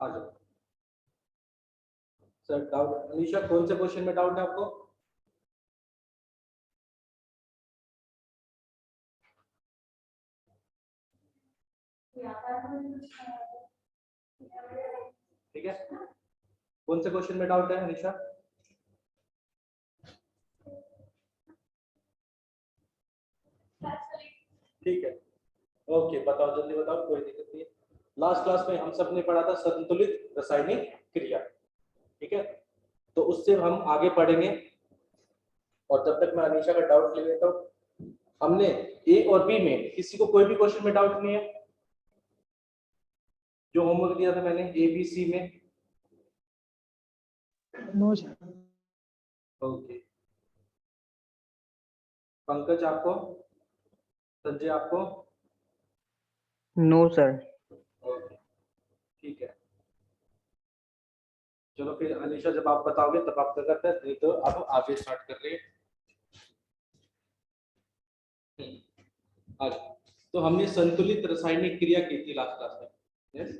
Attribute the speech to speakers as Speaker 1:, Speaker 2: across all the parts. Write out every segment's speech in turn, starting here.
Speaker 1: आ जाओ sir. Doubt Anisha, कौन से क्वेश्चन में डाउट है आपको? ठीक है, कौन से क्वेश्चन में डाउट है अनीशा? ठीक है, ओके, बताओ जल्दी बताओ, कोई दिक्कत नहीं है। लास्ट क्लास में हम सब ने पढ़ा था संतुलित रासायनिक क्रिया, ठीक है, तो उससे हम आगे पढ़ेंगे। और जब तक मैं अनीशा का डाउट ले लेता हूँ, हमने ए और बी में किसी को कोई भी क्वेश्चन में डाउट नहीं है? जो होमवर्क दिया था मैंने ए बी सी में?
Speaker 2: No sir.
Speaker 1: ओके, पंकज आपको? संजय आपको?
Speaker 2: No sir.
Speaker 1: ओके, ठीक है, चलो फिर अनीशा जब आप बताओगे तब आप क्या करते हैं, नहीं तो अब आगे स्टार्ट कर रहे हैं। आज तो हमने संतुलित रासायनिक क्रिया की थी लास्ट क्लास में। यस,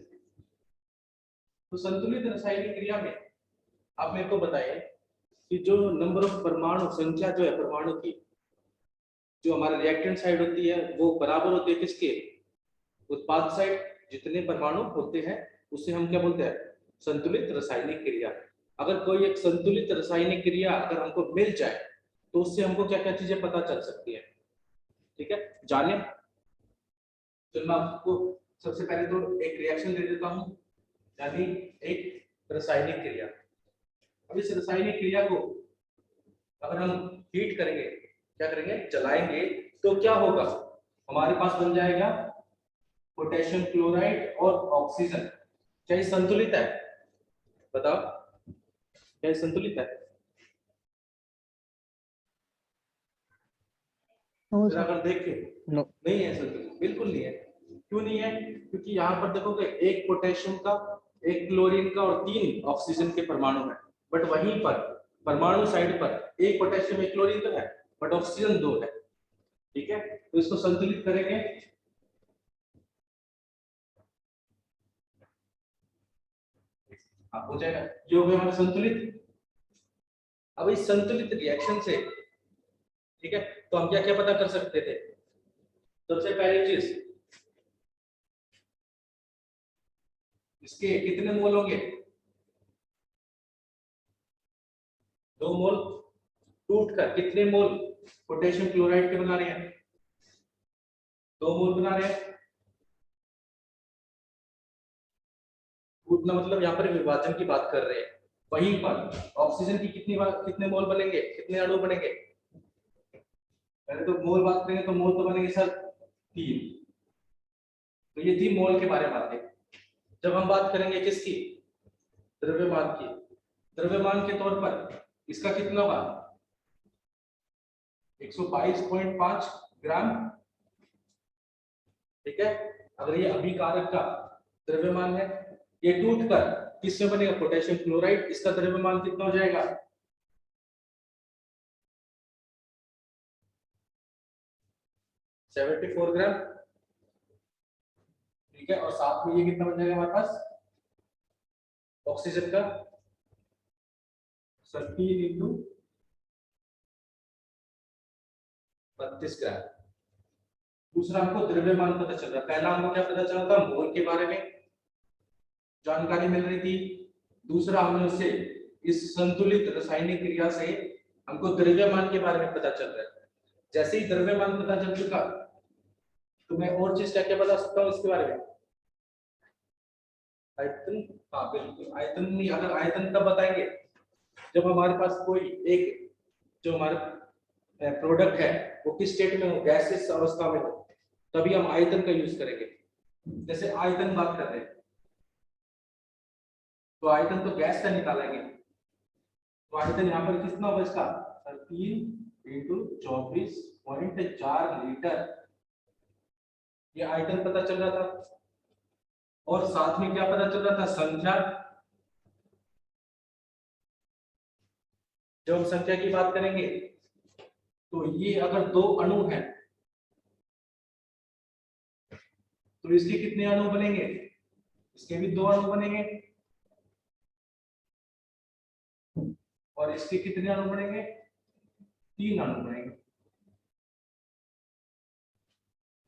Speaker 1: तो संतुलित रासायनिक क्रिया में आप मेरे को बताइए कि जो नंबर ऑफ परमाणु संख्या जो है परमाणु की, जो हमारे रिएक्टेंट साइड होती है वो बराबर होती है किसके? उत्पाद साइड। जितने परमाणु होते हैं उसे हम क्या बोलते हैं? संतुलित रासायनिक क्रिया। अगर कोई एक संतुलित रासायनिक क्रिया अगर हमको मिल जाए तो उससे हमको क्या क्या चीजें पता चल सकती है, ठीक है, जाने। तो मैं आपको सबसे पहले तो एक रिएक्शन दे देता हूं, यानी एक रासायनिक क्रिया। अब इस रासायनिक क्रिया को अगर हम हीट करेंगे, क्या करेंगे, जलाएंगे, तो क्या होगा? हमारे पास बन जाएगा पोटेशियम क्लोराइड और ऑक्सीजन। क्या ये संतुलित है? बताओ, क्या ये संतुलित है?
Speaker 2: नो
Speaker 1: फिर
Speaker 2: सर।
Speaker 1: अगर देखें,
Speaker 2: नो।
Speaker 1: नहीं है संतुलित, बिल्कुल नहीं है। क्यों नहीं है? क्योंकि यहाँ पर देखोगे एक पोटेशियम का, एक क्लोरीन का और 3 ऑक्सीजन के परमाणु है। बट वहीं पर परमाणु साइड पर एक पोटेशियम एक क्लोरीन तो है, बट ऑक्सीजन 2 है, ठीक है। तो इसको संतुलित करेंगे, हाँ हो जाएगा, ये हो गया हमारा संतुलित। अब इस संतुलित रिएक्शन से, ठीक है, तो हम क्या क्या पता कर सकते थे? सबसे पहली चीज, इसके कितने मोल होंगे? 2 मोल। टूटकर कितने मोल पोटेशियम क्लोराइड के बना रहे हैं? 2 मोल बना रहे हैं। टूटना मतलब यहाँ पर विभाजन की बात कर रहे हैं। वहीं पर ऑक्सीजन की कितने मोल बनेंगे, कितने अणु बनेंगे? पहले तो मोल बात करेंगे तो मोल तो बनेंगे सर 3। तो ये थी मोल के बारे में बातें। जब हम बात करेंगे किसकी? द्रव्यमान की। द्रव्यमान के तौर पर इसका कितना होगा? 122.5 ग्राम, ठीक है। अगर ये अभिकारक का द्रव्यमान है, ये टूटकर किसमें बनेगा? Potassium chloride. इसका द्रव्यमान कितना हो जाएगा? 74 ग्राम, ठीक है। और साथ में ये कितना बन जाएगा हमारे पास ऑक्सीजन का? 13 इंटू 32 ग्राम। दूसरा हमको द्रव्यमान पता चल रहा है, पहला हमको क्या पता चला था? मोल के बारे में जानकारी मिल रही थी। दूसरा हमें उससे इस संतुलित रासायनिक क्रिया से हमको द्रव्यमान के बारे में पता चल रहा है। जैसे ही द्रव्यमान पता चल चुका तो मैं और चीज क्या क्या बता सकता हूँ इसके बारे में? आयतन, हाँ बिल्कुल, आयतन नहीं, अगर आयतन तब बताएंगे जब हमारे पास कोई एक जो हमारा प्रोडक्ट है वो किस स्टेट में हो, गैसियस अवस्था में हो, तभी हम आयतन का यूज करेंगे। जैसे आयतन बात कर रहे हैं तो आयतन तो गैस का निकालेंगे, तो आयतन यहाँ पर कितना होगा इसका? 13 इंटू 24.4 लीटर। ये आयतन पता चल रहा था। और साथ में क्या पता चल रहा था? संख्या। जब हम संख्या की बात करेंगे तो ये अगर 2 अणु हैं तो इसके कितने अणु बनेंगे? इसके भी 2 अणु बनेंगे। और इसके कितने अणु बनेंगे? 3 अणु बनेंगे।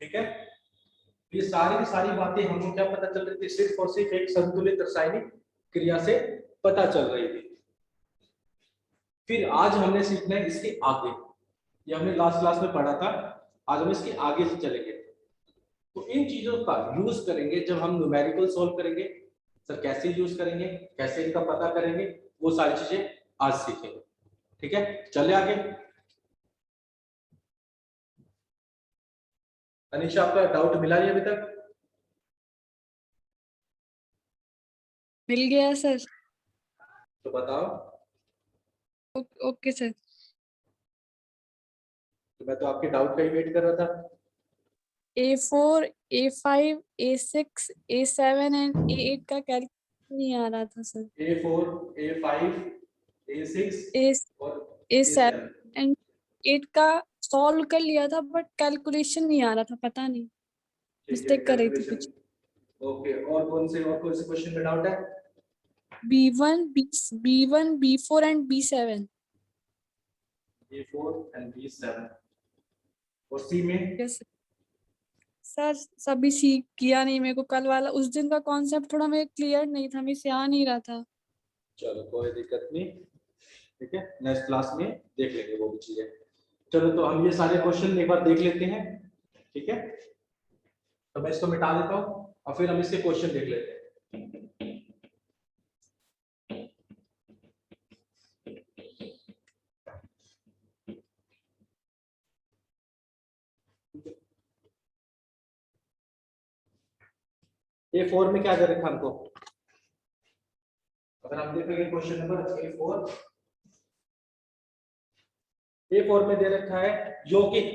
Speaker 1: ठीक है, ये सारी की सारी बातें हमको क्या पता चल रही थी? सिर्फ और सिर्फ एक संतुलित रासायनिक क्रिया से पता चल रही थी। फिर आज हमने सीखना है इसके आगे, ये हमने लास्ट क्लास में पढ़ा था, आज हम इसके आगे से चलेंगे। तो इन चीजों का यूज करेंगे जब हम न्यूमेरिकल सॉल्व करेंगे। सर कैसे यूज करेंगे, कैसे इनका पता करेंगे, वो सारी चीजें आज सीखेंगे। ठीक है, चले आगे। अनिशा, आपका डाउट मिला नहीं अभी तक?
Speaker 2: मिल गया सर।
Speaker 1: तो बताओ।
Speaker 2: Okay sir.
Speaker 1: तो मैं तो आपके डाउट का ही वेट कर रहा था।
Speaker 2: A4, A5, A6, A7 and A8 का कैलकुलेशन नहीं आ रहा था सर।
Speaker 1: A4, A5, A6 और
Speaker 2: A7
Speaker 1: A7।
Speaker 2: एंड 8 का सॉल्व कर लिया था बट कैलकुलेशन नहीं आ रहा था, पता नहीं
Speaker 1: ठीक है,
Speaker 2: मिस्टेक कर रही थी कुछ।
Speaker 1: कैलकुलेशन। ओके, और कौन से क्वेश्चन में डाउट है?
Speaker 2: B1, B4 and B7।
Speaker 1: A4 and B7 और C में?
Speaker 2: यस सर, सभी सीख किया नहीं मेरे को। कल वाला उस दिन का कॉन्सेप्ट थोड़ा मेरे क्लियर नहीं था, मेरे से आ नहीं रहा था।
Speaker 1: चलो कोई दिक्कत नहीं, ठीक है, नेक्स्ट क्लास में देख लेंगे वो भी चीजें। चलो तो हम ये सारे क्वेश्चन एक बार देख लेते हैं। ठीक है, तो मैं इसको मिटा देता हूँ और फिर हम इसके क्वेश्चन देख लेते हैं। A4 में क्या दे रखा हमको? अगर हम देखेंगे क्वेश्चन नंबर A4 में दे रखा है यौगिक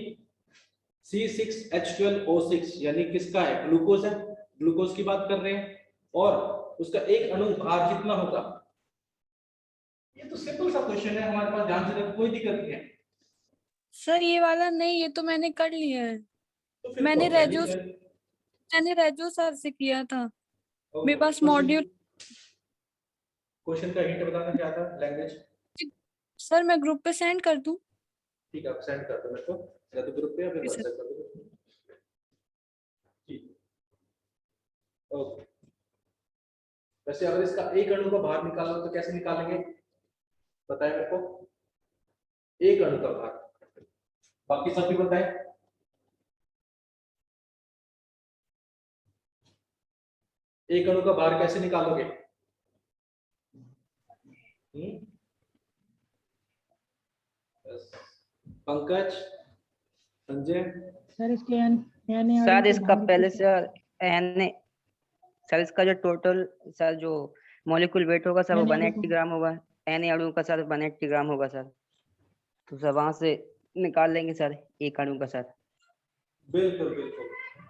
Speaker 1: C6H12O6, यानी किसका है? ग्लूकोज है, ग्लूकोज की बात कर रहे हैं, और उसका एक अणु भार कितना होगा? ये तो सिंपल सा क्वेश्चन है, हमारे पास ध्यान से कोई दिक्कत नहीं है।
Speaker 2: सर ये वाला नहीं, ये तो मैंने कर लिया है।
Speaker 1: तो फिर
Speaker 2: मैंने
Speaker 1: तो
Speaker 2: रेजो सर से किया था। मेरे पास
Speaker 1: क्वेश्चन
Speaker 2: मॉड्यूल।
Speaker 1: क्वेश्चन का हिंट बताना क्या था? लैंग्वेज?
Speaker 2: सर मैं ग्रुप पे सेंड कर दूं?
Speaker 1: ठीक है, आप सेंड कर दो मेरे को, या तो ग्रुप पे या फिर
Speaker 2: सर
Speaker 1: व्हाट्सएप कर दो। ठीक, ओके। वैसे अगर इसका एक अणु का भार निकालना हो तो कैसे निकालेंगे, बताए मेरे को? एक अणु का भार, बाकी सब भी बताए। एक अणु का भार कैसे निकालोगे? पंकज, संजय।
Speaker 3: सर इसके एन
Speaker 4: सर इसका पहले से एन, सर इसका जो टोटल सर जो मॉलिक्यूल वेट होगा सर वो 180 ग्राम होगा। एन अणु का सर 180 ग्राम होगा सर। तो सर वहां से निकाल लेंगे सर एक अणु का सर।
Speaker 1: बिल्कुल बिल्कुल,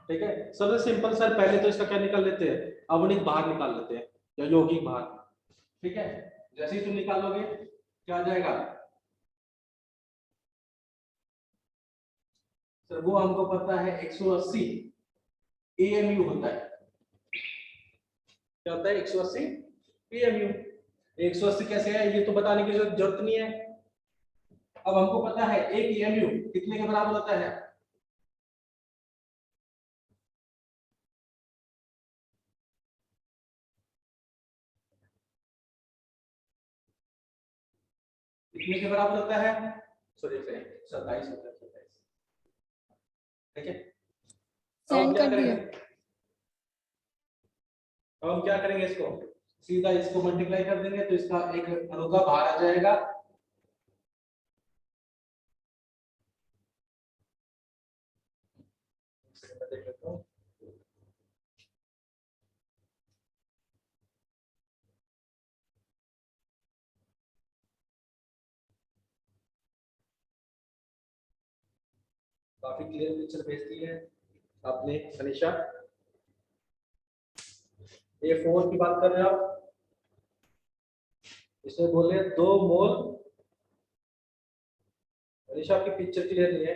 Speaker 1: ठीक है। सबसे सिंपल सर, पहले तो इसका क्या निकाल लेते हैं? आवणिक भार निकाल लेते हैं या यौगिक भार। ठीक है, जैसे ही तुम निकालोगे क्या आ जाएगा? सर वो हमको पता है 180 AMU होता है। क्या होता है? 180 AMU। 180 कैसे है ये तो बताने की जरूरत नहीं है। अब हमको पता है एक AMU कितने के बराबर होता है? कितने के बराबर होता है? सॉरी, 27 होता है, 27। ठीक है, अब हम
Speaker 2: सेंड
Speaker 1: क्या
Speaker 2: कर
Speaker 1: करेंगे?
Speaker 2: दिया।
Speaker 1: अब हम क्या करेंगे? इसको सीधा इसको मल्टीप्लाई कर देंगे तो इसका एक अणु का भार आ जाएगा। देख लेता हूं। काफी क्लियर पिक्चर भेजती है आपने अनिशा। A4 की बात कर रहे हो आप, इसमें बोले 2 मोल। अनिशा आपकी पिक्चर क्लियर नहीं है।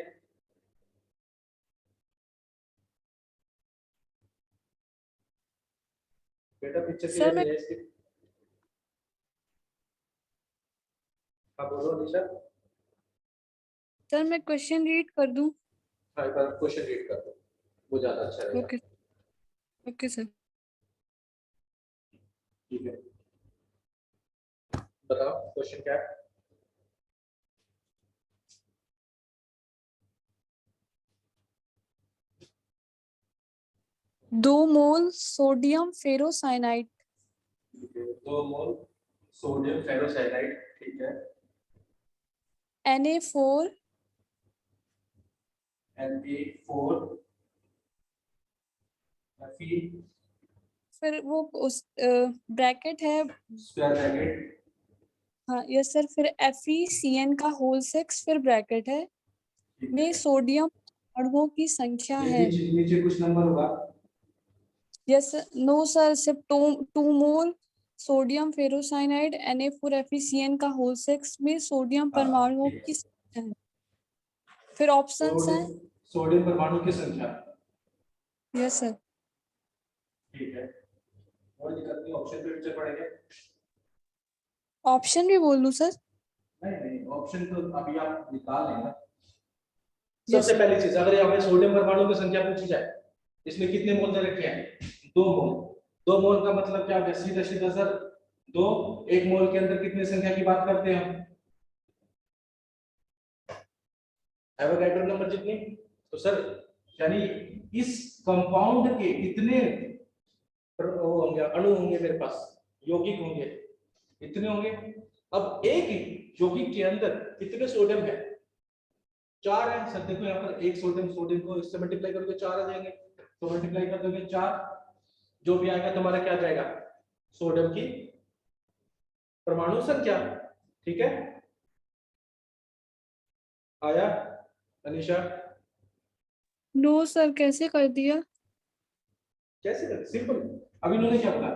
Speaker 1: बेटा पिक्चर
Speaker 2: सर
Speaker 1: क्लियर
Speaker 2: मैं
Speaker 1: नहीं है इसकी। हाँ बोलो अनीशा।
Speaker 2: सर मैं क्वेश्चन रीड कर दूं?
Speaker 1: हाँ एक बार क्वेश्चन रीड कर दो, वो ज्यादा अच्छा रहेगा।
Speaker 2: Okay okay sir.
Speaker 1: ठीक है, बताओ क्वेश्चन क्या है।
Speaker 2: दो मोल सोडियम फेरोसाइनाइड
Speaker 1: 2 मोल सोडियम फेरोसाइनाइड, ठीक है,
Speaker 2: Na4
Speaker 1: Na4 Fe
Speaker 2: फिर वो उस ब्रैकेट है।
Speaker 1: स्क्वायर ब्रैकेट,
Speaker 2: हाँ यस सर, फिर FeCN का होल 6 फिर ब्रैकेट है में सोडियम अणुओं की संख्या
Speaker 1: ये
Speaker 2: है।
Speaker 1: नीचे नीचे कुछ नंबर होगा।
Speaker 2: यस नो सर, सिर्फ two mole sodium ferrocyanide Na4 FeCN का होल 6 में सोडियम
Speaker 1: हाँ,
Speaker 2: परमाणुओं
Speaker 1: ठीक है।
Speaker 2: की संख्या है। फिर ऑप्शंस हैं।
Speaker 1: सोडियम परमाणु की संख्या,
Speaker 2: यस सर।
Speaker 1: ठीक है, कोई दिक्कत नहीं, ऑप्शन पे फिर से पढ़ेंगे।
Speaker 2: ऑप्शन भी बोल दूं सर?
Speaker 1: नहीं नहीं, ऑप्शन तो अभी आप निकाल लेना।
Speaker 2: Yes,
Speaker 1: सबसे
Speaker 2: sir.
Speaker 1: पहली चीज, अगर हमें सोडियम परमाणु की संख्या पूछी जाए, इसमें कितने मोल दे रखे हैं? 2 मोल। 2 मोल का मतलब क्या होगा? सीधा सीधा सर 2, 1 मोल के अंदर कितनी संख्या की बात करते हैं हम? एवोगैड्रो नंबर जितनी। तो सर यानी इस कंपाउंड के कितने वो होंगे, अणु होंगे मेरे पास, यौगिक होंगे, कितने होंगे? अब एक यौगिक के अंदर कितने सोडियम है? 4 है सर। देखो यहाँ पर एक सोडियम, सोडियम को इससे मल्टीप्लाई करोगे 4 आ जाएंगे, तो मल्टीप्लाई कर दोगे 4, जो भी आएगा तुम्हारा क्या जाएगा? सोडियम की परमाणु संख्या। ठीक है, आया अनीशा?
Speaker 2: नो सर, कैसे कर दिया?
Speaker 1: कैसे कर? सिंपल। अभी इन्होंने क्या बोला?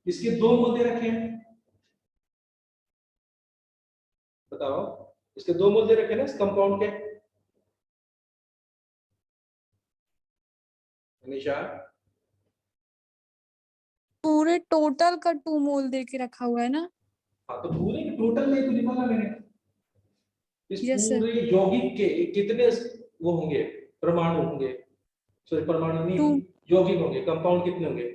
Speaker 1: इसके 2 मोल दे रखे हैं, बताओ, इसके 2 मोल दे रखे हैं ना इस कंपाउंड के। अनीशा
Speaker 2: पूरे टोटल का 2 मोल दे के रखा हुआ है ना?
Speaker 1: हाँ, तो पूरे टोटल में तो निकाला मैंने। इस
Speaker 2: यस सर।
Speaker 1: पूरे यौगिक के कितने वो होंगे, परमाणु होंगे, सॉरी परमाणु नहीं,
Speaker 2: 2।
Speaker 1: यौगिक होंगे, कंपाउंड कितने होंगे?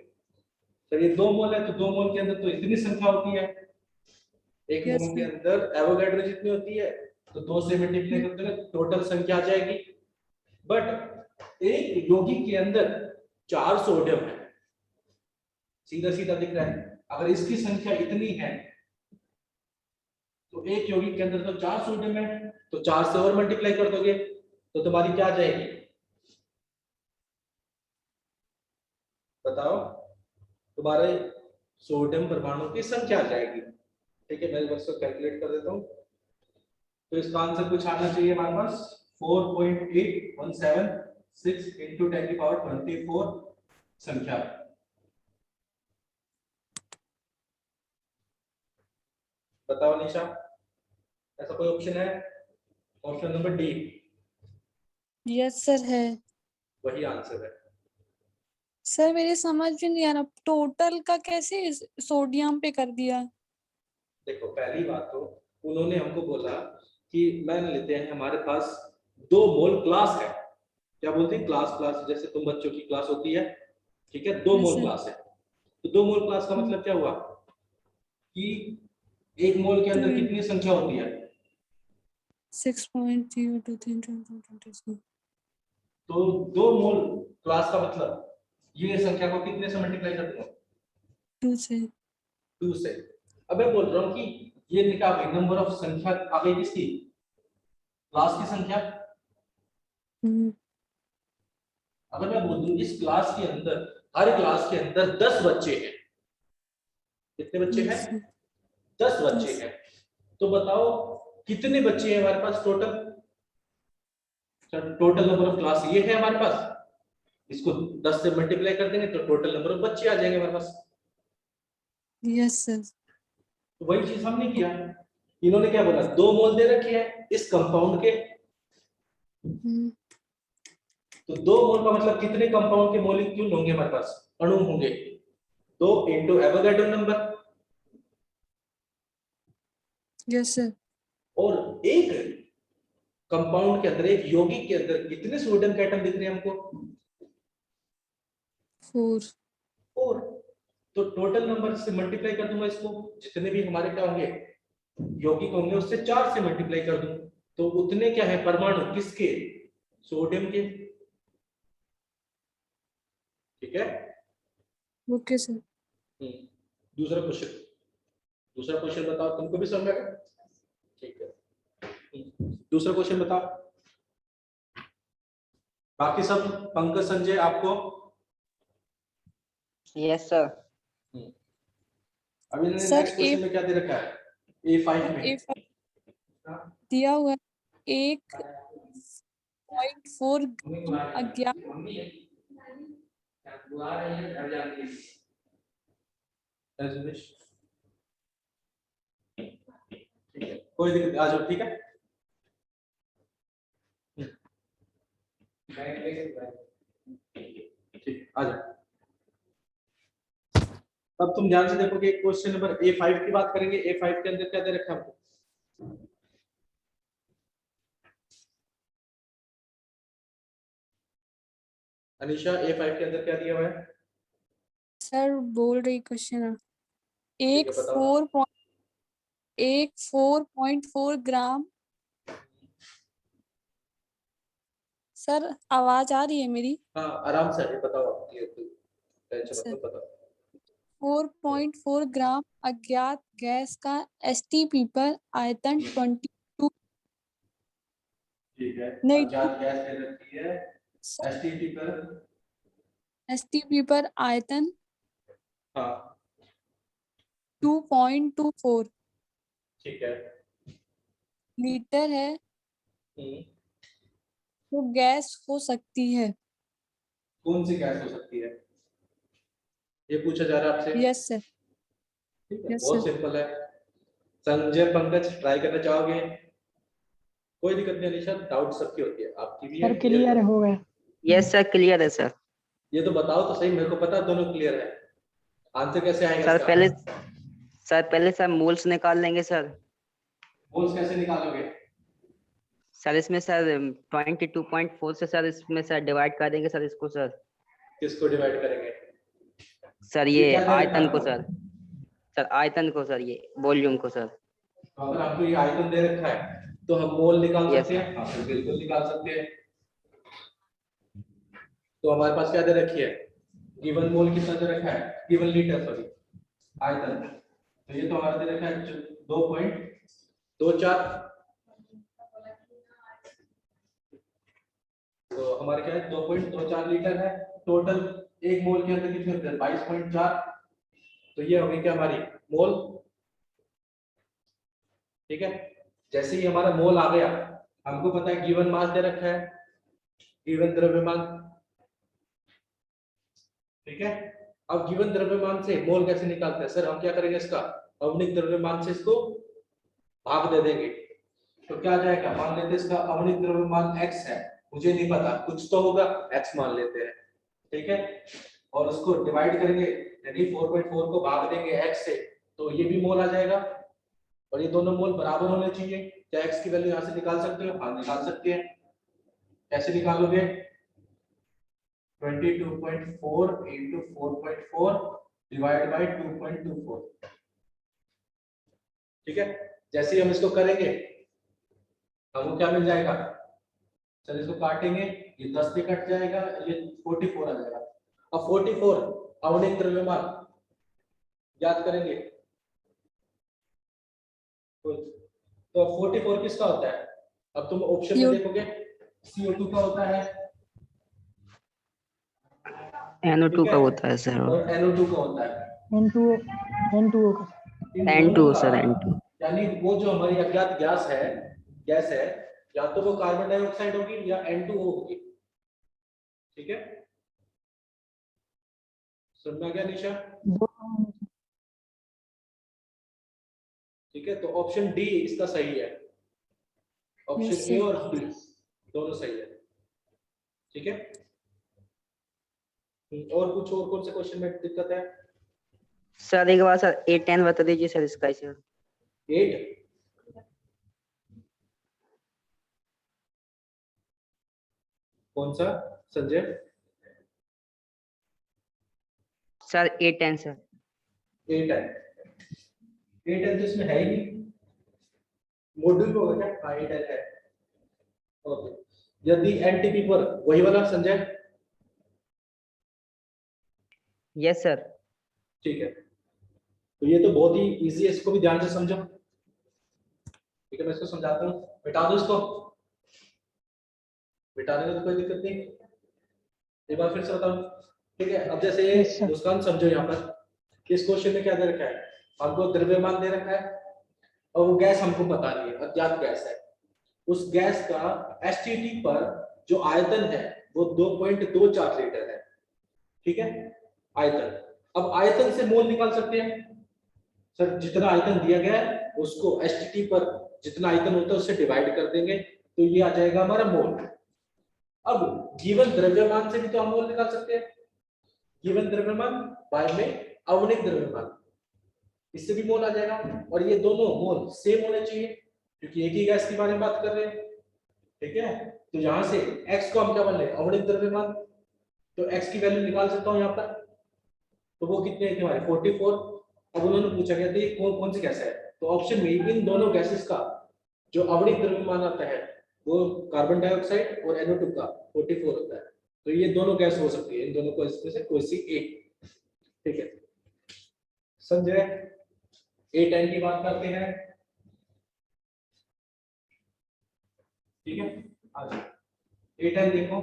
Speaker 1: सर ये 2 मोल है, तो 2 मोल के अंदर तो इतनी संख्या होती है। एक
Speaker 2: यस
Speaker 1: मोल के
Speaker 2: सर।
Speaker 1: अंदर एवोगैड्रो जितनी होती है, तो 2 से मल्टीप्लाई करते हैं टोटल संख्या आ जाएगी। बट एक यौगिक के अंदर 4 सोडियम है, सीधा सीधा दिख रहा है। अगर इसकी संख्या इतनी है, तो एक यौगिक के अंदर तो 4 सोडियम है, तो 4 से और मल्टीप्लाई कर दोगे तो तुम्हारी क्या आ जाएगी? बताओ, तुम्हारे सोडियम परमाणु की संख्या आ जाएगी। ठीक है, मैं बस को कैलकुलेट कर देता हूँ। तो इसका आंसर कुछ आना चाहिए हमारे पास 4.8176 इंटू 10⁻24 संख्या। बताओ निशा, ऐसा कोई ऑप्शन है? Option number D
Speaker 2: yes sir है।
Speaker 1: वही आंसर है।
Speaker 2: सर मेरे समझ में नहीं आ रहा, टोटल का कैसे सोडियम पे कर दिया?
Speaker 1: देखो पहली बात तो उन्होंने हमको बोला कि मान लेते हैं हमारे पास 2 मोल क्लास है, क्या बोलते हैं क्लास, क्लास जैसे तुम बच्चों की क्लास होती है, ठीक है, 2
Speaker 2: यस
Speaker 1: मोल
Speaker 2: सर।
Speaker 1: क्लास है। तो 2 मोल क्लास का मतलब क्या हुआ कि एक मोल के अंदर कितनी संख्या होती है?
Speaker 2: 6.023226।
Speaker 1: तो 2 मोल क्लास का मतलब ये संख्या को कितने से मल्टीप्लाई करते हो?
Speaker 2: 2 से।
Speaker 1: 2 से। अब मैं बोल रहा हूँ कि ये निकाल गई नंबर ऑफ संख्या आ गई किसकी? क्लास की संख्या। अगर मैं बोल दूं इस क्लास के अंदर, हर क्लास के अंदर 10 बच्चे हैं, कितने बच्चे हैं? 10 बच्चे हैं। तो बताओ कितने बच्चे हैं हमारे पास total? Total number of class ये है हमारे पास, इसको 10 से मल्टीप्लाई कर देंगे तो टोटल नंबर ऑफ बच्चे आ जाएंगे हमारे पास।
Speaker 2: Yes sir.
Speaker 1: तो वही चीज हमने किया। इन्होंने क्या बोला? 2 मोल दे रखे हैं इस कंपाउंड के, तो 2 मोल का मतलब कितने कंपाउंड के मॉलिक्यूल होंगे हमारे पास, अणु होंगे? 2 into Avogadro number,
Speaker 2: yes sir.
Speaker 1: और एक कंपाउंड के अंदर, एक यौगिक के अंदर कितने सोडियम के एटम दिख रहे हैं हमको?
Speaker 2: 4.
Speaker 1: 4। तो टोटल नंबर से मल्टीप्लाई कर दूंगा इसको, जितने भी हमारे क्या होंगे यौगिक होंगे उससे 4 से मल्टीप्लाई कर दूं, तो उतने क्या है परमाणु किसके? सोडियम के। ठीक है।
Speaker 2: Okay sir.
Speaker 1: दूसरा क्वेश्चन बताओ, तुमको भी समझ में आएगा? ठीक है। दूसरा क्वेश्चन बताओ। बाकी सब पंकज संजय आपको?
Speaker 4: Yes sir.
Speaker 1: अभी
Speaker 2: सर,
Speaker 1: नेक्स्ट क्वेश्चन में क्या दे रखा है? A5 में
Speaker 2: A5 दिया हुआ है 1.4 अज्ञात
Speaker 1: ठीक है, कोई दिक्कत नहीं, आ जाओ। ठीक है, ठीक, आ जाओ। अब तुम ध्यान से देखोगे, क्वेश्चन नंबर A5 की बात करेंगे। A5 के अंदर क्या दे रखा है हमको? अनीशा, A5 के अंदर क्या दिया हुआ है?
Speaker 2: सर बोल रही क्वेश्चन
Speaker 1: ठीक है, बताओ।
Speaker 2: 4.4 ग्राम. सर आवाज आ रही है मेरी?
Speaker 1: हाँ, आराम से बताओ, आप टेंशन
Speaker 2: सर
Speaker 1: मत बताओ।
Speaker 2: 4.4 ग्राम अज्ञात गैस का STP पर आयतन 22.
Speaker 1: ठीक है,
Speaker 2: नहीं,
Speaker 1: अज्ञात गैस दे रखी है
Speaker 2: सर
Speaker 1: एसटीपी पर।
Speaker 2: STP पर आयतन
Speaker 1: हाँ,
Speaker 2: 2.24
Speaker 1: ठीक है।
Speaker 2: लीटर है,
Speaker 1: हम्म,
Speaker 2: तो गैस हो सकती है.
Speaker 1: कौन सी गैस हो सकती है ये पूछा जा रहा है आपसे।
Speaker 2: Yes sir.
Speaker 1: ठीक है,
Speaker 2: यस
Speaker 1: बहुत
Speaker 2: सर.
Speaker 1: सिंपल है। संजय, पंकज, ट्राई करना चाहोगे? कोई दिक्कत नहीं अनिशा, डाउट सबकी होती है, आपकी भी है।
Speaker 3: सर क्लियर हो गया.
Speaker 4: यस सर, क्लियर है सर।
Speaker 1: ये तो बताओ तो सही, मेरे को पता है दोनों क्लियर है। आंसर कैसे आएगा
Speaker 4: सर
Speaker 1: इसका?
Speaker 4: पहले सर मोल्स निकाल लेंगे सर।
Speaker 1: मोल्स कैसे निकालोगे?
Speaker 4: सर इसमें सर 22.4 से सर इसमें सर डिवाइड कर देंगे सर इसको सर।
Speaker 1: किसको डिवाइड करेंगे?
Speaker 4: सर
Speaker 1: ये
Speaker 4: ये
Speaker 1: क्या दे रखा है
Speaker 4: आयतन को
Speaker 1: आपको?
Speaker 4: सर आयतन को सर, ये वॉल्यूम को सर।
Speaker 1: तो अगर आपको ये आयतन दे रखा है तो हम मोल निकाल
Speaker 4: यस
Speaker 1: सकते हैं। हाँ, तो बिल्कुल निकाल सकते हैं। तो हमारे पास क्या दे रखी है? गिवन मोल कितना दे रखा है? गिवन लीटर, सॉरी, आयतन। तो ये तो हमारा दे रखा है 2.24। तो हमारे क्या है 2.24 लीटर है टोटल। एक मोल के अंदर कितने होते हैं? 22.4। तो ये हो गई क्या हमारी मोल। ठीक है, जैसे ही हमारा मोल आ गया, हमको पता है गिवन मास दे रखा है, गिवन द्रव्यमान। ठीक है, अब गिवन द्रव्यमान से मोल कैसे निकालते हैं? सर हम क्या करेंगे, इसका अवनिक द्रव्यमान से इसको भाग दे देंगे। तो क्या आ जाएगा? मान लेते हैं इसका अवनिक द्रव्यमान x है, मुझे नहीं पता, कुछ तो होगा, x मान लेते हैं। ठीक है, और उसको डिवाइड करेंगे, यानी 4.4 को भाग देंगे x से, तो ये भी मोल आ जाएगा। और ये दोनों मोल बराबर होने चाहिए। क्या x की वैल्यू यहाँ से निकाल सकते हो? हाँ, निकाल सकते हैं। कैसे निकालोगे? 22.4 into 4.4 डिवाइड बाय 2.24। ठीक है, जैसे ही हम इसको करेंगे हमको क्या मिल जाएगा? चल इसको काटेंगे, ये 10 से कट जाएगा, ये 44 आ जाएगा। अब 44 अवनिक द्रव्यमान याद करेंगे तो 44 किसका होता है? अब तुम ऑप्शन में
Speaker 2: CO2.
Speaker 1: देखोगे CO2 का होता है,
Speaker 4: NO2
Speaker 1: ठीक
Speaker 4: का
Speaker 1: है,
Speaker 4: होता है सर,
Speaker 1: और NO2 का होता है।
Speaker 3: N2O का.
Speaker 1: इन
Speaker 4: N2
Speaker 1: दोनों का,
Speaker 4: सर, N2।
Speaker 1: यानी वो जो हमारी अज्ञात गैस है, या तो वो कार्बन डाइऑक्साइड होगी या N2O होगी। ठीक है, सुनना गया निशा? ठीक है, तो ऑप्शन डी इसका सही है। ऑप्शन
Speaker 2: Yes,
Speaker 1: ए
Speaker 2: sir.
Speaker 1: और बी दोनों सही है। ठीक है, और कुछ और कौन से क्वेश्चन में दिक्कत है?
Speaker 4: सर एक बार सर 8-10 बता दीजिए सर इसका सर।
Speaker 1: 8 कौन सा Sanjay?
Speaker 4: Sir A10 sir.
Speaker 1: A10 तो इसमें है ही नहीं, मॉड्यूल में होगा क्या? हाँ A10 है। ओके, यदि एनटीपी पर वही वाला संजय,
Speaker 4: यस सर।
Speaker 1: ठीक है। तो ये तो बहुत ही इजी है, इसको भी ध्यान से समझो। ठीक है, मैं इसको समझाता हूँ, मिटा दो इसको, मिटाने में तो कोई दिक्कत नहीं। एक बार फिर से बताऊं, ठीक है। अब जैसे
Speaker 3: Yes, sir.
Speaker 1: मुस्कान समझो, यहाँ पर इस क्वेश्चन में क्या दे रखा है, हमको द्रव्यमान दे रखा है और वो गैस हमको पता नहीं है, अज्ञात गैस है। उस गैस का एसटीटी पर जो आयतन है वो 2.24 लीटर है, ठीक है, आयतन। अब आयतन से मोल निकाल सकते हैं सर, जितना आयतन दिया गया है उसको एसटीटी पर जितना आयतन होता है उससे डिवाइड कर देंगे, तो ये आ जाएगा हमारा मोल। अब गिवन द्रव्यमान से भी तो हम मोल निकाल सकते हैं, गिवन द्रव्यमान बाय में आवणिक द्रव्यमान, इससे भी मोल आ जाएगा। और ये दोनों मोल सेम होने चाहिए क्योंकि एक ही गैस के बारे में बात कर रहे हैं, ठीक है। तो यहां से x को हम क्या मान लें, आवणिक द्रव्यमान, तो x की वैल्यू निकाल सकता हूं यहाँ पर, तो वो कितने थे हमारे 44। अब उन्होंने पूछा गया था कौन कौन सी गैस है, तो ऑप्शन में इन दोनों गैसेस का जो आवणिक द्रव्यमान आता है वो कार्बन डाइऑक्साइड और NO2 का 44 होता है, तो ये दोनों गैस हो सकती है, इन दोनों को इसमें से कोई सी एक, ठीक है। संजय A10 की बात करते हैं, ठीक है। आ जाओ A10 देखो,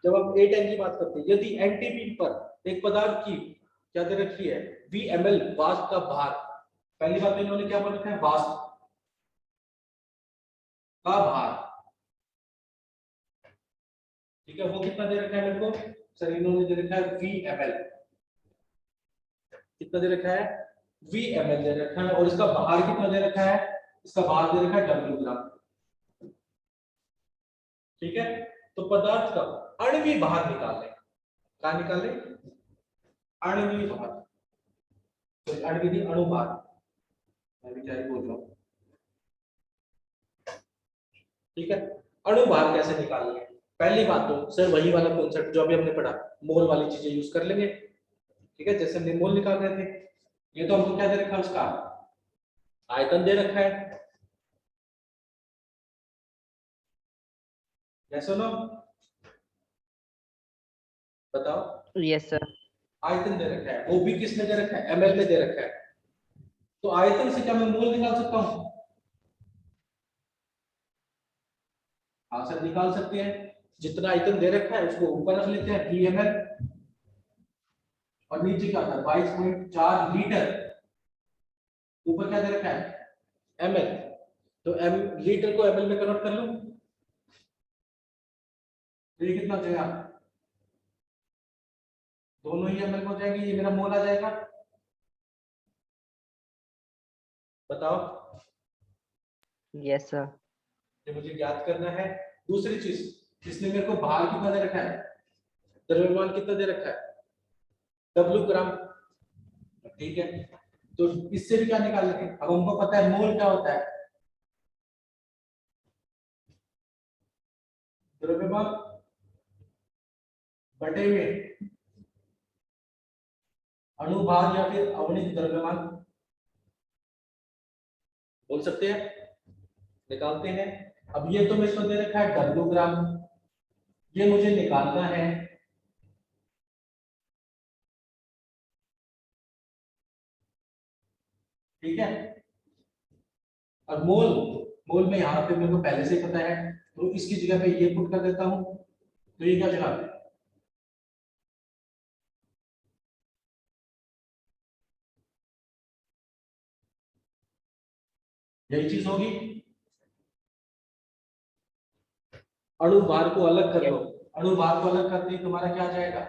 Speaker 1: जब हम A10 की बात करते हैं, यदि एनटीपी पर एक पदार्थ की क्या दे रखी है, VmL वाष्प का भार, पहली बात तो इन्होंने क्या बोल रखा है, वाष्प का भार, ठीक है, वो कितना दे रखा है मेरे को सर, इन्होंने दे रखा है VmL, कितना दे रखा है, VmL दे रखा है, और इसका भार कितना दे रखा है, इसका भार दे रखा है W ग्राम, ठीक है। तो पदार्थ का आणविक भार निकाल लें, क्या निकाल लें, आणविक भार, तो आणविक नहीं अणुभार, मैं भी क्या ही बोल रहा हूँ, ठीक है। अणुभार कैसे निकालेंगे, पहली बात तो सर वही वाला कॉन्सेप्ट जो अभी हमने पढ़ा, मोल वाली चीजें यूज कर लेंगे, ठीक है। जैसे हमने मोल निकाल रहे थे, ये तो हमको क्या दे रखा है, उसका आयतन दे रखा है, जैसे ना, बताओ,
Speaker 4: यस सर।
Speaker 1: आयतन दे रखा है, वो भी किसमें दे रखा है, ml में दे रखा है, तो आयतन से क्या मैं मोल निकाल सकता हूं, हाँ सर निकाल सकते हैं। जितना आयतन दे रखा है उसको ऊपर रख लेते हैं VmL, और नीचे क्या था 22.4 लीटर, ऊपर क्या दे रखा है ml, तो m लीटर को ml में कन्वर्ट कर लूं, तो ये कितना हो जाएगा, दोनों ही ml में हो जाएंगे, ये मेरा मोल आ जाएगा, बताओ,
Speaker 4: यस सर।
Speaker 1: ये मुझे याद करना है। दूसरी चीज, इसने मेरे को भार कितना दे रखा है, द्रव्यमान कितना दे रखा है, W ग्राम, ठीक है। तो इससे भी क्या निकालेंगे, अब हमको पता है मोल क्या होता है, द्रव्यमान बटे में अणुभार या फिर आवणिक द्रव्यमान बोल सकते हैं, निकालते हैं। अब ये तो मेरे को दे रखा है W ग्राम, ये मुझे निकालना है, ठीक है। और मोल, मोल में यहाँ पे मेरे को पहले से ही पता है, तो इसकी जगह पे ये पुट कर देता हूं, तो ये क्या जनाब, यही चीज होगी। अणुभार को अलग कर लो, अणुभार को अलग करते ही तुम्हारा क्या आ जाएगा,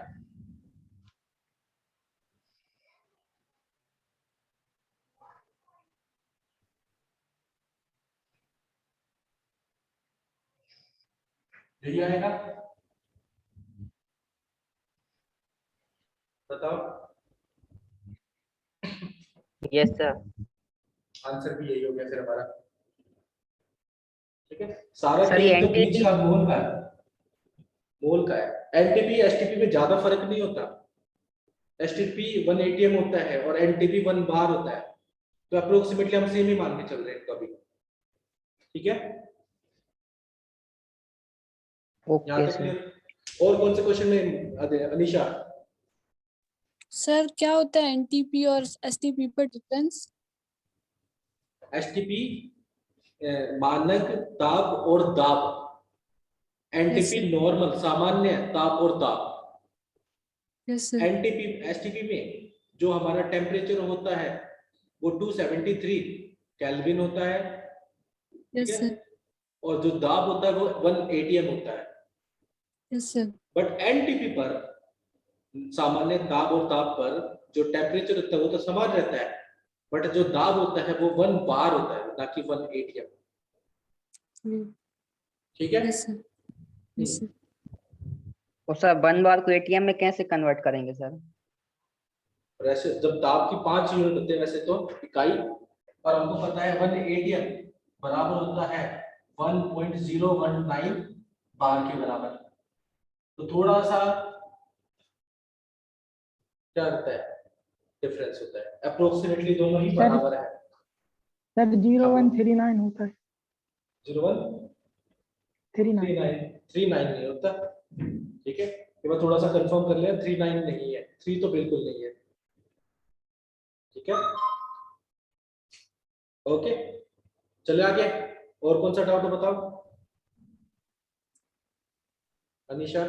Speaker 1: यही आएगा, बताओ।
Speaker 4: Yes sir.
Speaker 1: आंसर भी यही हो गया फिर हमारा। ठीक है, सारा
Speaker 4: सर ये
Speaker 1: गेम तो बीच
Speaker 4: एनटीपी
Speaker 1: का मोल का है, मोल का है। एनटीपी एसटीपी में ज्यादा फर्क नहीं होता। एसटीपी 1 एटीएम होता है और एनटीपी 1 बार होता है, तो अप्रोक्सीमेटली हम सेम ही मान के चल रहे हैं कभी। ठीक है, यहाँ
Speaker 4: ओके
Speaker 1: तक
Speaker 4: सर।
Speaker 1: क्लियर। और कौन से क्वेश्चन में अनीशा?
Speaker 2: सर क्या होता है एनटीपी और एसटीपी पर डिफरेंस?
Speaker 1: एसटीपी मानक ताप और दाब,
Speaker 2: यस
Speaker 1: एनटीपी नॉर्मल सामान्य ताप और दाब।
Speaker 2: Yes sir.
Speaker 1: एनटीपी एसटीपी में जो हमारा टेम्परेचर होता है वो 273 केल्विन होता है। ठीक
Speaker 2: यस
Speaker 1: है,
Speaker 2: सर।
Speaker 1: और जो दाब होता है वो 1 एटीएम होता है।
Speaker 2: Yes sir.
Speaker 1: बट एनटीपी पर, सामान्य दाब और ताप पर जो टेम्परेचर होता है वो तो समान रहता है, बट जो दाब होता है वो 1 बार होता है, ना कि 1 एटीएम। ठीक है।
Speaker 2: Yes sir. Yes sir.
Speaker 4: और सर 1 बार को एटीएम में कैसे कन्वर्ट करेंगे सर?
Speaker 1: और ऐसे जब दाब की 5 यूनिट होते हैं वैसे तो इकाई, और हमको पता है 1 एटीएम बराबर होता है 1.019 बार के बराबर। तो थोड़ा सा क्या होता है, डिफरेंस होता है। अप्रोक्सीमेटली दोनों ही
Speaker 3: सर
Speaker 1: बराबर है।
Speaker 3: सर 0139 होता है। 39
Speaker 1: 0139 नहीं होता। ठीक है, ये मैं थोड़ा सा कंफर्म कर लिया, 39 नहीं है, 3 तो बिल्कुल नहीं है। ठीक है, ओके, चले आगे। और कौन सा डाउट है बताओ अनीशा?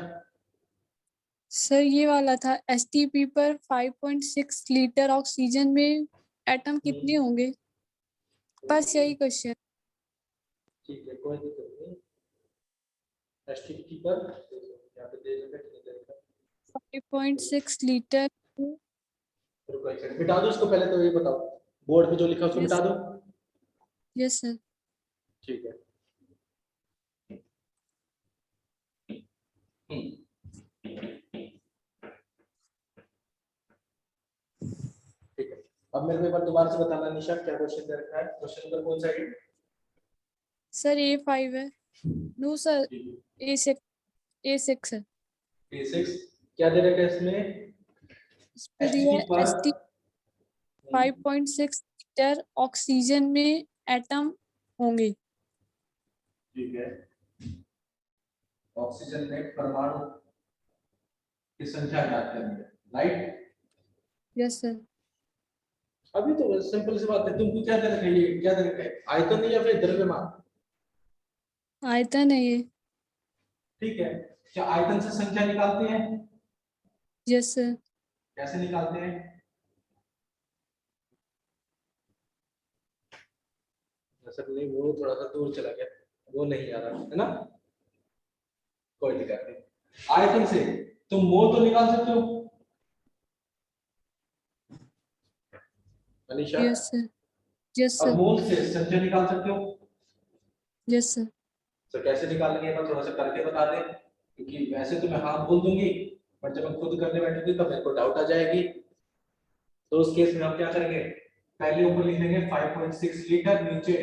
Speaker 2: सर ये वाला था एसटीपी पर 5.6 लीटर ऑक्सीजन में एटम कितने होंगे? बस यही क्वेश्चन।
Speaker 1: ठीक है, कोई दिक्कत नहीं। एसटीपी पर यहाँ पे दे रखा है, कितनी देर का?
Speaker 2: 5.6 लीटर।
Speaker 1: रुको एक सेकंड, मिटा दो इसको पहले, तो ये बताओ बोर्ड पे जो लिखा है उसको मिटा
Speaker 2: यस
Speaker 1: दो।
Speaker 2: Yes sir.
Speaker 1: ठीक है। ठीक है, अब मेरे को एक बार दोबारा से बताना निशा, क्या क्वेश्चन दे रखा है? क्वेश्चन नंबर कौन सा है?
Speaker 2: सर A5 है। नो सर A6 A6 है।
Speaker 1: A6 क्या दे रखा है इसमें?
Speaker 2: इस पे दिया
Speaker 1: एसटीपी
Speaker 2: है
Speaker 1: पर
Speaker 2: एसटी 5.6 लीटर ऑक्सीजन में एटम होंगे।
Speaker 1: ठीक है, ऑक्सीजन में परमाणु की संख्या ज्ञात करनी है, राइट?
Speaker 2: Yes sir.
Speaker 1: अभी तो सिंपल सी बात है, तुमको क्या दे रखा है? ये क्या दे रखा है, आयतन या फिर द्रव्यमान?
Speaker 2: आयतन है ये।
Speaker 1: ठीक है, क्या आयतन से संख्या निकालते हैं?
Speaker 2: Yes sir.
Speaker 1: कैसे निकालते हैं? सर नहीं, वो थोड़ा सा दूर चला गया, वो नहीं आ रहा है ना, कोई दिक्कत नहीं। आयतन से तुम मोल तो निकाल सकते हो अनीशा,
Speaker 2: यस सर। यस
Speaker 1: और
Speaker 2: सर।
Speaker 1: मोल से संख्या निकाल सकते हो।
Speaker 2: Yes sir.
Speaker 1: तो कैसे निकालेंगे, मैं थोड़ा सा करके बता दें, क्योंकि वैसे तो मैं हाँ बोल दूंगी, पर जब मैं खुद करने बैठूंगी तब मेरे को डाउट आ जाएगी। तो उस केस में हम क्या करेंगे, पहले ऊपर लिख लेंगे 5.6 लीटर, नीचे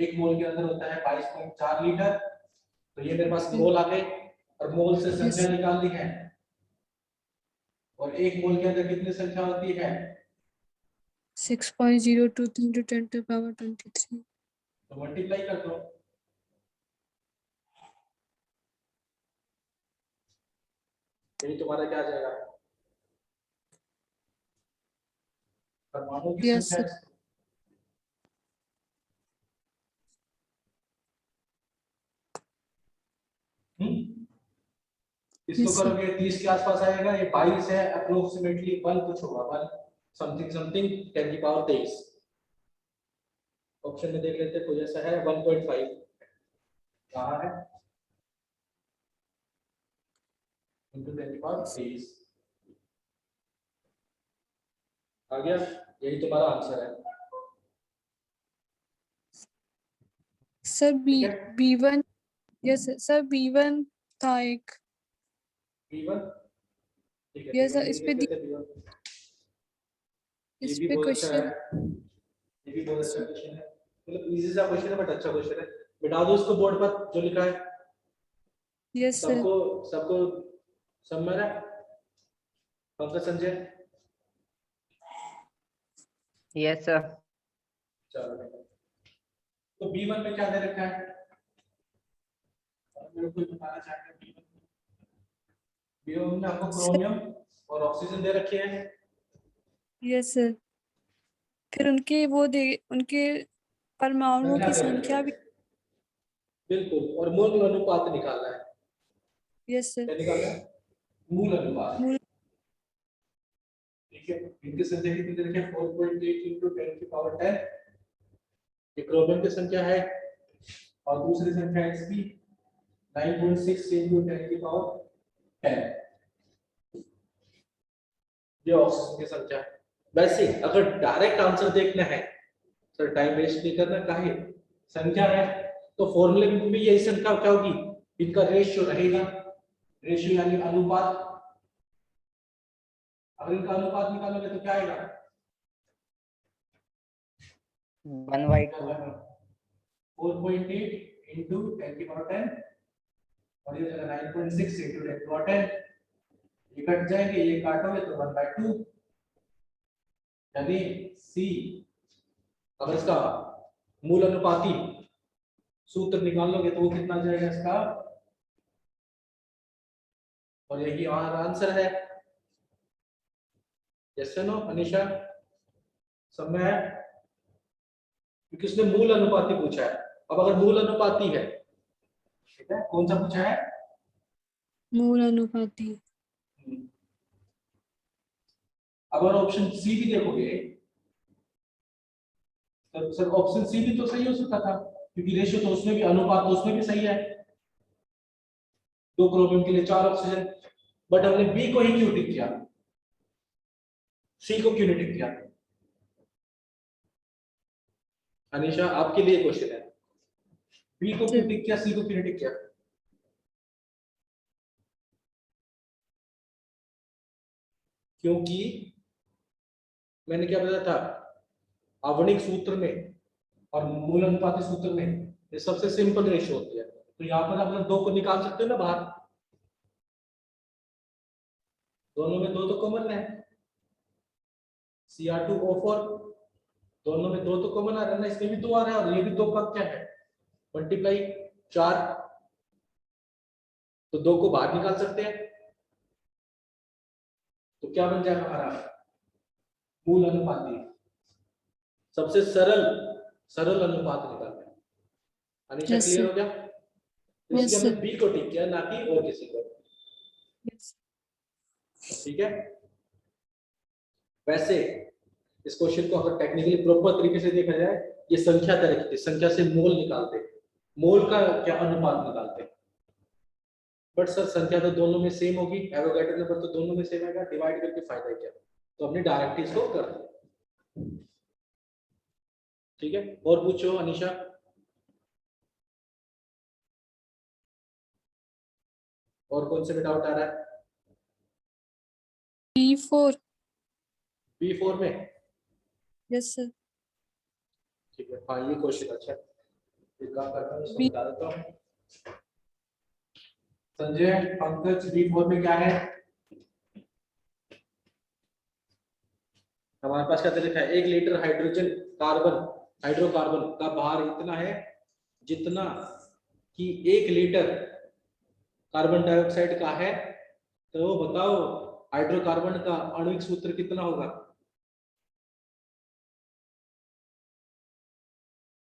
Speaker 1: 1 मोल के अंदर होता है 22.4 लीटर। तो ये मेरे पास मोल आ गए, और मोल से संख्या
Speaker 2: Yes.
Speaker 1: निकालनी है, और 1 मोल के अंदर कितनी संख्या होती है?
Speaker 2: 6.02 into 10 to the power 23.
Speaker 1: तो मल्टीप्लाई कर दो। यही तुम्हारा क्या आ जाएगा, परमाणु की
Speaker 2: Yes,
Speaker 1: संख्या।
Speaker 2: sir.
Speaker 1: इसको
Speaker 2: Yes, sir.
Speaker 1: करोगे 30 के आसपास आएगा, ये 22 है, अप्रोक्सीमेटली 1 कुछ होगा, 1 समथिंग समथिंग 10 की पावर 23। ऑप्शन में देख लेते हैं कोई ऐसा है, 1.5 कहाँ है, into 10 की पावर 23 आ गया। यही तुम्हारा आंसर है।
Speaker 2: Sir,
Speaker 1: ठीक है,
Speaker 2: B1. Yes, sir. B1 था एक।
Speaker 1: B1। ठीक है,
Speaker 2: Yes, sir.
Speaker 1: B1
Speaker 2: इस पे
Speaker 1: लिख लेते हैं, B1।
Speaker 2: इस
Speaker 1: भी
Speaker 2: पे
Speaker 1: बहुत अच्छा
Speaker 2: क्वेश्चन
Speaker 1: है, ये भी बहुत अच्छा क्वेश्चन है, मतलब इजी सा क्वेश्चन है बट अच्छा क्वेश्चन है। बिठा दो इसको बोर्ड पर जो लिखा है।
Speaker 2: Yes sir.
Speaker 1: सबको सबको समझ में आ रहा है? Pankaj Sanjay
Speaker 4: yes sir.
Speaker 1: चलो तो B1 में क्या दे रखा है? मेरे को बताना चाहेंगे B1 में आपको क्रोमियम और ऑक्सीजन दे रखे हैं।
Speaker 2: Yes sir. फिर उनके परमाणुओं
Speaker 1: संख्या
Speaker 2: की
Speaker 1: दे रखी
Speaker 2: संख्या
Speaker 1: है।
Speaker 2: भी।
Speaker 1: बिल्कुल, और मूल अनुपात निकालना है।
Speaker 2: Yes sir.
Speaker 1: क्या निकालना है? मूल अनुपात।
Speaker 2: मूल
Speaker 1: ठीक है, इनकी संख्या कितनी दे रखी है? 4.8 into 10 की पावर 10। ये क्रोमियम की संख्या है और दूसरी संख्या है इसकी 9.6 into 10 की पावर 10। ये ऑक्सीजन की संख्या है। वैसे अगर डायरेक्ट आंसर देखना है, सर टाइम वेस्ट नहीं करना, काहे संख्या है तो फॉर्मूले में भी यही संख्या क्या होगी, इनका रेशियो रहेगा। रेशियो यानी अनुपात। अगर इनका अनुपात निकालोगे तो क्या आएगा?
Speaker 4: 1/2।
Speaker 1: 4.8 into 10 की पावर 10 और ये 9.6 into 10 की पावर 10। ये कट जाएंगे, ये काटोगे तो 1/2 यानी C। अगर इसका मूल अनुपाती सूत्र निकाल लोगे तो वो कितना आ जाएगा इसका, और यही हमारा आंसर है। यस नो अनिशा, समय है क्योंकि उसने मूल अनुपाती पूछा है। अब अगर मूल अनुपाती है, ठीक है, कौन सा पूछा है?
Speaker 2: मूल अनुपाती।
Speaker 1: अगर ऑप्शन सी भी देखोगे तो सर ऑप्शन सी भी तो सही हो सकता था क्योंकि रेशियो तो उसमें भी, अनुपात तो उसमें भी सही है, 2 क्रोमियम के लिए 4 ऑक्सीजन। बट हमने बी को ही क्यों टिक किया, सी को क्यों नहीं टिक किया? अनिशा आपके लिए क्वेश्चन है, बी को क्यों टिक किया, सी को क्यों नहीं टिक किया? क्योंकि मैंने क्या बताया था, आवरणिक सूत्र में और मूल अनुपाती सूत्र में ये सबसे सिंपल रेशियो होती है। तो यहाँ पर आप 2 को निकाल सकते हो ना बाहर, दोनों में 2 तो कॉमन है, Cr2O4, दोनों में 2 तो कॉमन आ रहा है ना, इसमें भी 2 आ रहा है और ये भी 2 का क्या है मल्टीप्लाई 4, तो 2 को बाहर निकाल सकते हैं। तो क्या बन जाएगा हमारा मूल अनुपाती, सबसे सरल सरल अनुपात निकालना है। Anisha
Speaker 2: Yes,
Speaker 1: clear
Speaker 2: sir.
Speaker 1: हो गया? तो
Speaker 2: Yes,
Speaker 1: इसलिए हमने
Speaker 2: sir.
Speaker 1: बी को टिक किया, ना कि और किसी को।
Speaker 2: Yes.
Speaker 1: ठीक है, वैसे इस क्वेश्चन को अगर टेक्निकली प्रॉपर तरीके से देखा जाए, ये संख्या तरह की थी, संख्या से मोल निकालते, मोल का क्या अनुपात निकालते। बट सर संख्या तो दोनों में सेम होगी, एवोगैड्रो नंबर तो दोनों में सेम आएगा, डिवाइड करके फायदा क्या, तो हमने डायरेक्ट इसको कर दिया। ठीक है, और पूछो अनिशा। और कौन से में डाउट आ रहा है?
Speaker 2: B4.
Speaker 1: B4 में?
Speaker 2: Yes, sir.
Speaker 1: ठीक है, हाँ ये क्वेश्चन अच्छा है, एक काम करता हूँ इसको
Speaker 2: B-
Speaker 1: बता देता हूँ। संजय पंकज B4 में क्या है? हमारे पास क्या लिखा है, 1 लीटर हाइड्रोजन कार्बन हाइड्रोकार्बन का भार इतना है जितना कि 1 लीटर कार्बन डाइऑक्साइड का है। तो बताओ हाइड्रोकार्बन का आणविक सूत्र कितना होगा,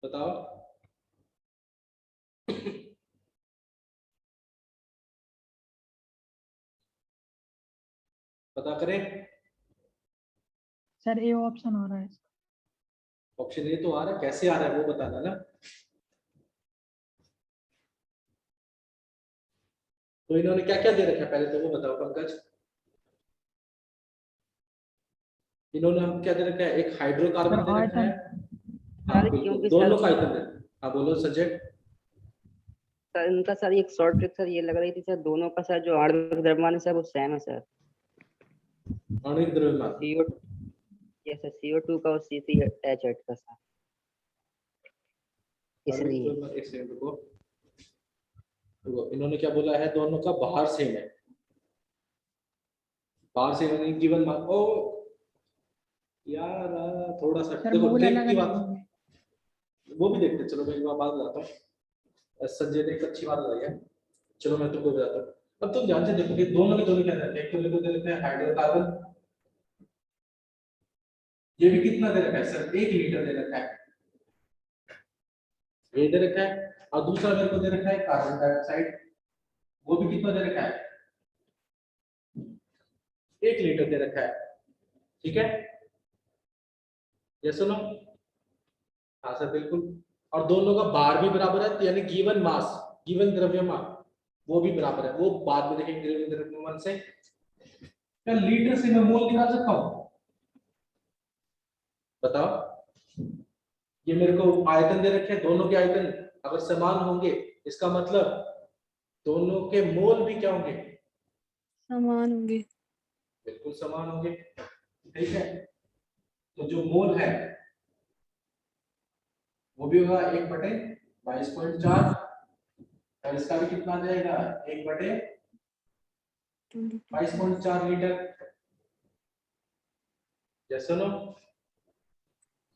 Speaker 1: बताओ। पता करें।
Speaker 3: सर ए ऑप्शन आ रहा है इसका।
Speaker 1: ऑप्शन ए तो आ रहा है, कैसे आ रहा है वो बताना ना। तो इन्होंने क्या क्या दे रखा है पहले तो वो बताओ पंकज। इन्होंने हम क्या दे रखा है, एक हाइड्रोकार्बन दे रखा है। हाँ
Speaker 4: सर
Speaker 1: बिल्कुल,
Speaker 4: क्योंकि
Speaker 1: दोनों
Speaker 4: सर
Speaker 1: का आइटम है। हाँ बोलो संजय।
Speaker 4: सर इनका सर एक शॉर्ट ट्रिक सर ये लग रही थी सर, दोनों का सर जो आणविक द्रव्यमान है सर वो सेम है सर।
Speaker 1: आणविक द्रव्यमान
Speaker 4: CO जैसे CO2 का और CCH8 का सर, इसलिए
Speaker 1: एक सेकंड रुको। इन्होंने क्या बोला है, दोनों का बाहर सेम है, बाहर सेम है गिवन मार्क। ओ यार थोड़ा सा
Speaker 3: सर
Speaker 1: देखो
Speaker 3: मोल
Speaker 1: ट्रिक
Speaker 3: अलग
Speaker 1: की
Speaker 3: अलग
Speaker 1: बात,
Speaker 3: होंगे।
Speaker 1: वो भी देखते हैं। चलो मैं एक बार बात बताता हूँ। संजय ने एक अच्छी बात बताई है, चलो मैं तुमको बताता हूँ। अब तुम ध्यान से देखो कि दोनों के दोनों क्या रहते हैं, एक तो मेरे को दे रखा है हाइड्रोकार्बन, ये भी कितना दे रखा है सर, 1 लीटर दे रखा है, ये दे रखा है। और दूसरा मेरे को दे रखा है कार्बन डाइऑक्साइड, वो भी कितना दे रखा है, 1 लीटर दे रखा है। ठीक है, ये सुनो। हाँ सर बिल्कुल। और दोनों का बार भी बराबर है, यानी गिवन मास, गिवन द्रव्यमान वो भी बराबर है, वो बाद में देखेंगे गिवन द्रव्यमान से। क्या लीटर से मैं मोल निकाल सकता हूँ, बताओ। ये मेरे को आयतन दे रखे हैं, दोनों के आयतन अगर समान होंगे इसका मतलब दोनों के मोल भी क्या होंगे,
Speaker 2: समान होंगे।
Speaker 1: बिल्कुल समान होंगे। ठीक है, तो जो मोल है वो भी होगा 1/22.4, और इसका भी कितना आ जाएगा, 1/22.4 लीटर। जैसे नो।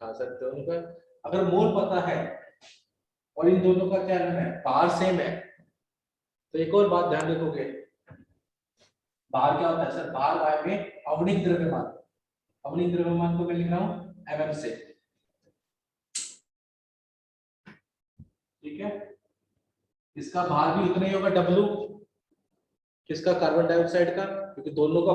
Speaker 1: हाँ सर, दोनों का अगर मोल पता है और इन दोनों का क्या है, बार सेम है, तो एक और बात ध्यान रखोगे, बार क्या होता है सर, बार वाय में अवनिक द्रव्यमान, अवनिक द्रव्यमान को मैं लिख रहा हूं mm से। ठीक है, इसका भार भी उतना ही होगा W, किसका, कार्बन डाइऑक्साइड का, क्योंकि दोनों का